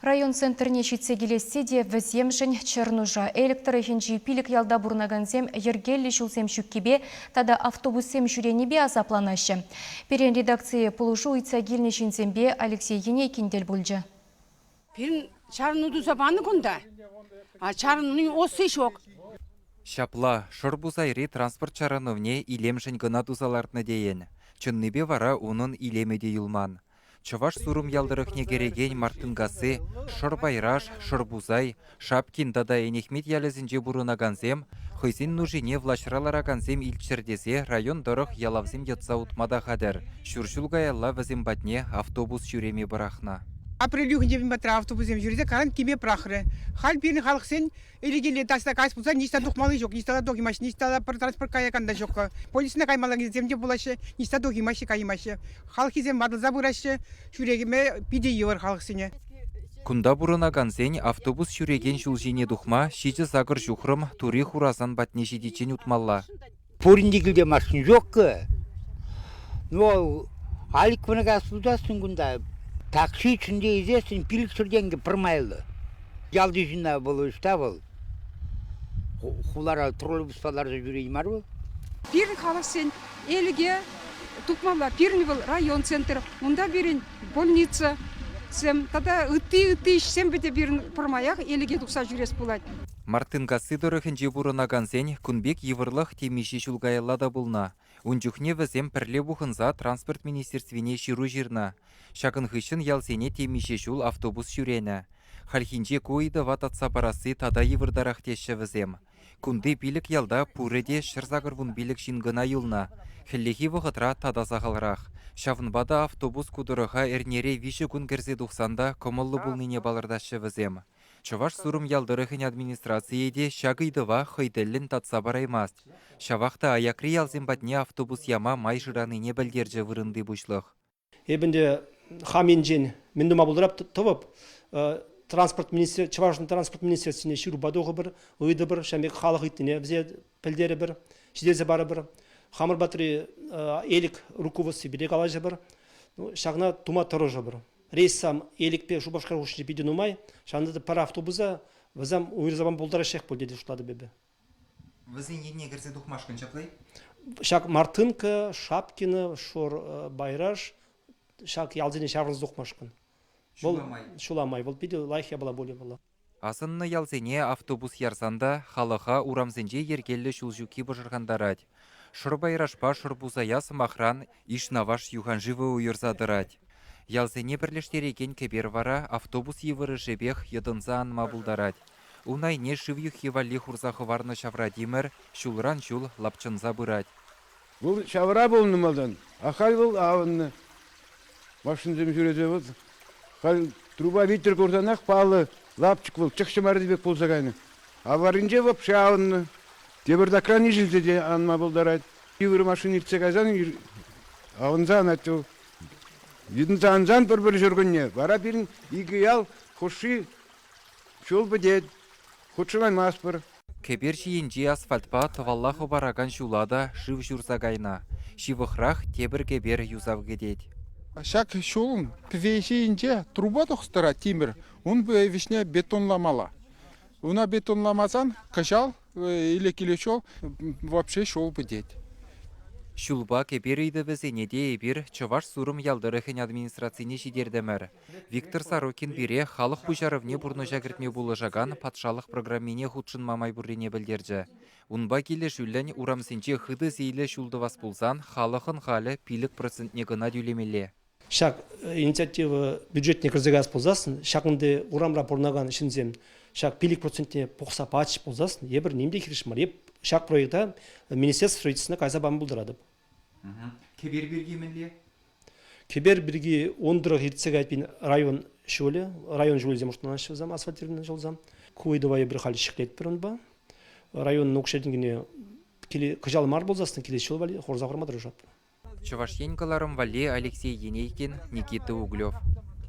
Район центрне шитсе келессе де віземжін Чернужа электр ефенжі пилік ялда бұрнаганзем ергелі шулсем шүккебе, тада автобуссем жүренебе азапланашы. Перен редакция полушу ұйтса келнешінсембе Алексей Енейкиндел бүлжі. Перен чарынуды забаны күнда, а чарынуның осы шоқ. Шапла, шырбузайри транспорт чарановне илемшін гына дузаларны дейін. Чынныбе вара унын илемеде юлман. Чываш сурым ялдырықне кереген мартынгасы, шырбайраш, шырбузай, шапкин дада енехмет ялезінже бұрынаганзем, хойзин нужине влашралараганзем илчердезе район дырық ялавзем ятса утмада қадыр. Шүршілгайалла візім батне автобус жүреме бірақна. Апрелюхінде бімбатра автобусем жүреді, қаран кеме прақыры. Хал берін халық сен, елегелі тасына қайсы болса, нешта доқмалы жоқ, нешта доқимаш, нешта транспорт каяканда жоқ. Полисіне қаймалы кеземде болашы, нешта доқимашы, каймашы. Халық кезем бадылза бұрашы, жүрегіме биде евар халық сене. Кунда бұрынаганзен автобус жүреген жүлжене дұқма, шиді зағыр жүхрым тури хуразан батне жедечен ұтмалла. Поріндегілде машин жоқ. Но алық ванага судасың күнда. Такси içinde izlesin, pilik sürgenge pırmaylı. Yaldı yüzünden bulu işte bul. Hulara, trolleybuslarda yürüyüm var bu. Birin халық сен елге тұқмалар, бірін бұл район центр, мұнда бірін больница, сем, тада үтті ішсем біде бірін пұрмаяқ елге тұқса жүрес болады. Мартынгасы дұрықынже бұрынаганзен күнбек евырлық темеші жүлгайылада бұлна. Унчухне візем пірле бұхынза транспорт министерствене ширу жирна. Шакын хышын ялсене темеше жүл автобус жүрені. Халхинже койды вататса барасы тада евырдарақ теші візем. Күнді билік ялда пүреде шырзағырвун билік жингына юлна. Хіллехи вғытра тада сағалрақ. Шавынбада автобус кудырыға әрнере виші күн кірзе дұқсанда комыллы бұлныне балырдашы візем. Чуваш сурым ялдырықын администрациеде шагыйдыва хойделлін татса бараймаст. Шавақта аякри ялзем батне автобус яма май жыраныне білдерже вырынды бұшлық. Ебінде хаменжен мендума бұлдырап тұвып, Чувашын транспорт министерствіне шыру бадоғы бір, ұйды бір, шәмек халық үттіне бізе пілдері бір, жидезе бары бір, хамыр батыры елік руководстве берек алажы бір, шағына тума тұрыжы бір. Рейсам елікпе шубашқар ұшыны бейден ұмай, шағында пара автобуза, візам ұйырзабан болдара шеқ бол деді ұшлады бебе. Візін ене кірсе дұқмашқын чаплай? Шақ Мартынка, Шапкина, Шор Байраш, шақ ялзене шағырыз дұқмашқын. Шуламай, бұл бейді лайхия бала боле бала. Асынны ялзене автобус ярсанда халыға урамзенже ергелі шулжуки бұжырғандарад. Шырбайрашпа шырбузая сымақран ишнаваш юханжывы уйырзадырад. Ялзене бірлештереген кебер вара автобус евыры жебех едынза анма бұлдарад. Унайне шывюх евали хурзахы варны шаврадимер, шулран шул лапчынза бұрад. Бұл шавра болны малдан, ахал бұл ауынны. Машынзым жүреді бұл. Хал труба витер көрденақ палы лапчык бұл, чықшы мәрдібек болса қайны. Аварынже бұл шауынны. Тебірді кран ежілді де анма бұлдарад. Евыры машын ертсе қайзан, ауынзан әтті. Едінзан бір-бір жүргінне. Бара бірін игі ал, құшы, шол бідет, құтшылан мас бір. Кебер жиенже асфальтпа тываллахы бараган шулада шыв жүрза гайна. Шивықрақ тебір кебер юзав кедет. Шак шолын пвейшейінже труба тоқстыра темір, он вишне бетонламала. Уна бетонламазан қыжал или келешол вообще шол бідет. Шулба кебер үйді візенеде ебір Чуваш сурым ялдырықын администрацияне жидердемір. Виктор Сорокин бире халық бұжарывне бұрны жагіртме болы жаган патшалық программине худшын мамай бұррене білдерді. Унба келі жүлін урамсенче хыды зейлі шулды вас болзан халықын халі пилік процентне гына дюлемеле. Шақ инициатива бюджетне кірзігі ас болзасын, шақынды урамра бұрнаған ішінзем, шақ пилік процентне поқса патш болзасын, ебір немде керішім бар, шақ проекта министерство строительствына қайза бамы бұлдырады. Кебер бірге мінле? Кебер бірге 10 ертсек айтпен район шөлі, район жөлі мұштынан ашылзам, асфальтирінің жолзам. Көйдівайы бір қалі шықлет бір ұнба. Районның оқшедінгіне күжалы мар болзасын, келесі жол вали, хорза құрмадыр жап. Чувашенкаларым Вале Алексей Енейкин, Никита Углев.